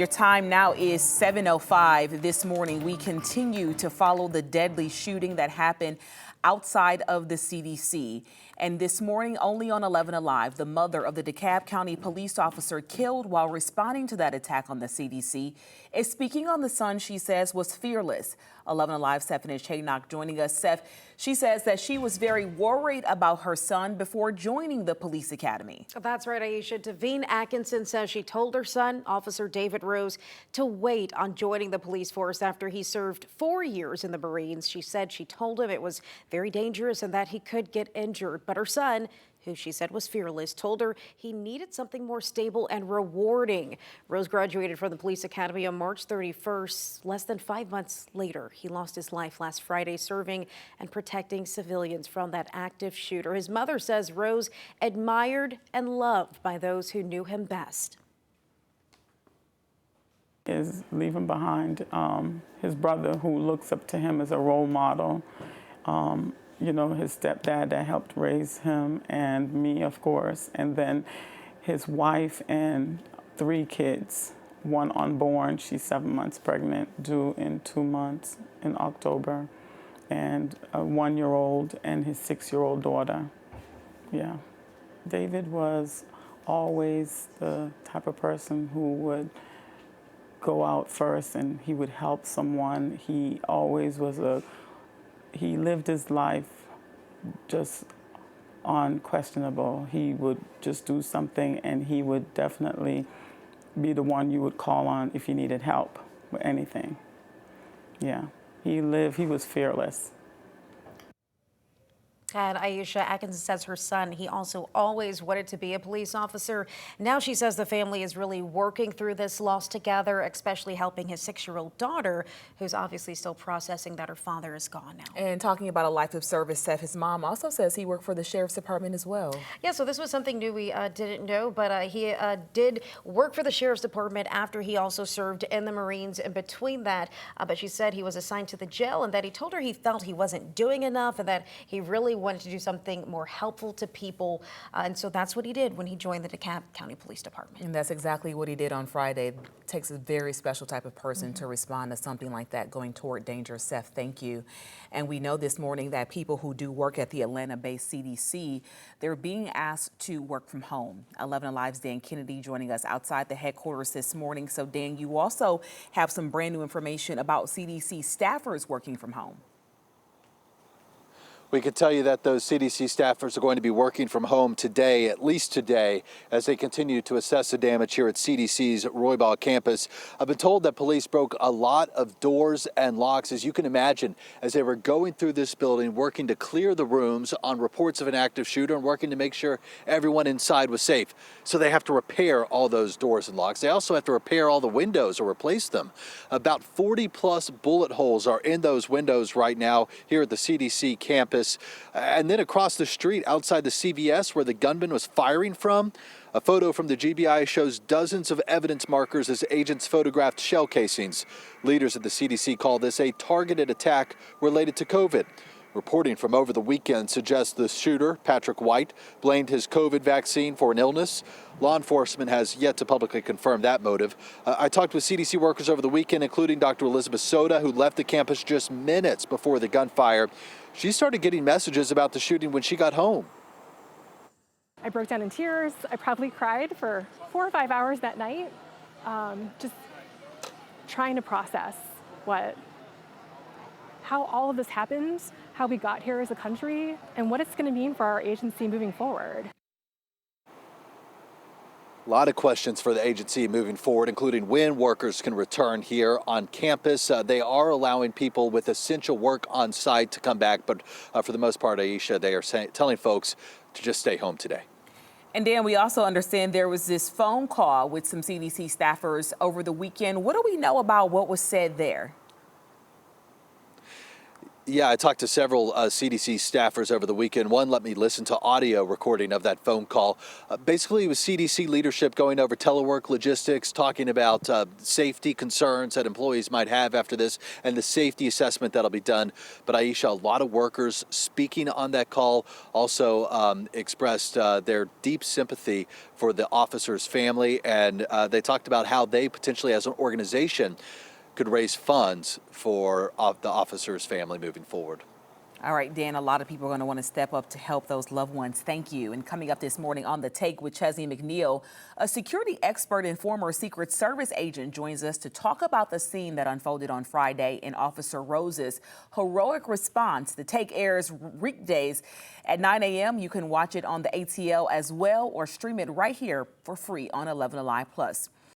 Your time now is 7:05 this morning. We continue to follow the deadly shooting that happened outside of the CDC. And this morning, only on 11 Alive, the mother of the DeKalb County police officer killed while responding to that attack on the CDC is speaking on the son she says was fearless. 11 Alive Sefenech Henok joining us. Sef, she says that she was very worried about her son before joining the police academy. That's right, Aisha. Davine Atkinson says she told her son, Officer David Rose, to wait on joining the police force after he served 4 years in the Marines. She said she told him it was very dangerous and that he could get injured. But her son, who she said was fearless, told her he needed something more stable and rewarding. Rose graduated from the police academy on March 31st. Less than 5 months later, he lost his life last Friday serving and protecting civilians from that active shooter. His mother says Rose admired and loved by those who knew him best. Is leaving behind his brother, who looks up to him as a role model. You know, his stepdad that helped raise him, and me, of course, and then his wife and 3 kids, one unborn. She's 7 months pregnant, due in 2 months in October, and a 1-year-old and his 6-year-old daughter. Yeah. David was always the type of person who would go out first and he would help someone. He always was he lived his life just unquestionable. He would just do something and he would definitely be the one you would call on if you needed help with anything. Yeah, he was fearless. And Aisha Atkinson says her son, he also always wanted to be a police officer. Now she says the family is really working through this loss together, especially helping his 6-year-old daughter, who's obviously still processing that her father is gone now. And talking about a life of service, Seth, his mom also says he worked for the sheriff's department as well. Yeah, so this was something new we didn't know, but he did work for the sheriff's department after he also served in the Marines in between that. But she said he was assigned to the jail and that he told her he felt he wasn't doing enough and that he really wanted to do something more helpful to people. And so that's what he did when he joined the DeKalb County Police Department. And that's exactly what he did on Friday. It takes a very special type of person to respond to something like that, going toward danger. Seth, thank you. And we know this morning that people who do work at the Atlanta-based CDC, they're being asked to work from home. 11 Alive's Dan Kennedy joining us outside the headquarters this morning. So Dan, you also have some brand new information about CDC staffers working from home. We can tell you that those CDC staffers are going to be working from home today, at least today, as they continue to assess the damage here at CDC's Roybal campus. I've been told that police broke a lot of doors and locks, as you can imagine, as they were going through this building, working to clear the rooms on reports of an active shooter and working to make sure everyone inside was safe. So they have to repair all those doors and locks. They also have to repair all the windows or replace them. About 40+ bullet holes are in those windows right now here at the CDC campus. And then across the street outside the CVS where the gunman was firing from, a photo from the GBI shows dozens of evidence markers as agents photographed shell casings. Leaders at the CDC call this a targeted attack related to COVID. Reporting from over the weekend suggests the shooter, Patrick White, blamed his COVID vaccine for an illness. Law enforcement has yet to publicly confirm that motive. I talked with CDC workers over the weekend, including Dr. Elizabeth Soda, who left the campus just minutes before the gunfire. She started getting messages about the shooting when she got home. I broke down in tears. I probably cried for 4 or 5 hours that night, just trying to process how all of this happened, how we got here as a country, and what it's going to mean for our agency moving forward. A lot of questions for the agency moving forward, including when workers can return here on campus. They are allowing people with essential work on site to come back, but for the most part, Aisha, they are telling folks to just stay home today. And Dan, we also understand there was this phone call with some CDC staffers over the weekend. What do we know about what was said there? Yeah, I talked to several CDC staffers over the weekend. One let me listen to audio recording of that phone call. Basically, it was CDC leadership going over telework logistics, talking about safety concerns that employees might have after this and the safety assessment that'll be done. But Aisha, a lot of workers speaking on that call also expressed their deep sympathy for the officer's family. And they talked about how they potentially, as an organization, could raise funds for the officer's family moving forward. All right, Dan, a lot of people are going to want to step up to help those loved ones. Thank you. And coming up this morning on The Take with Chesney McNeil, a security expert and former Secret Service agent joins us to talk about the scene that unfolded on Friday in Officer Rose's heroic response. The Take airs weekdays at 9 a.m. You can watch it on the ATL as well or stream it right here for free on 11 Alive Plus.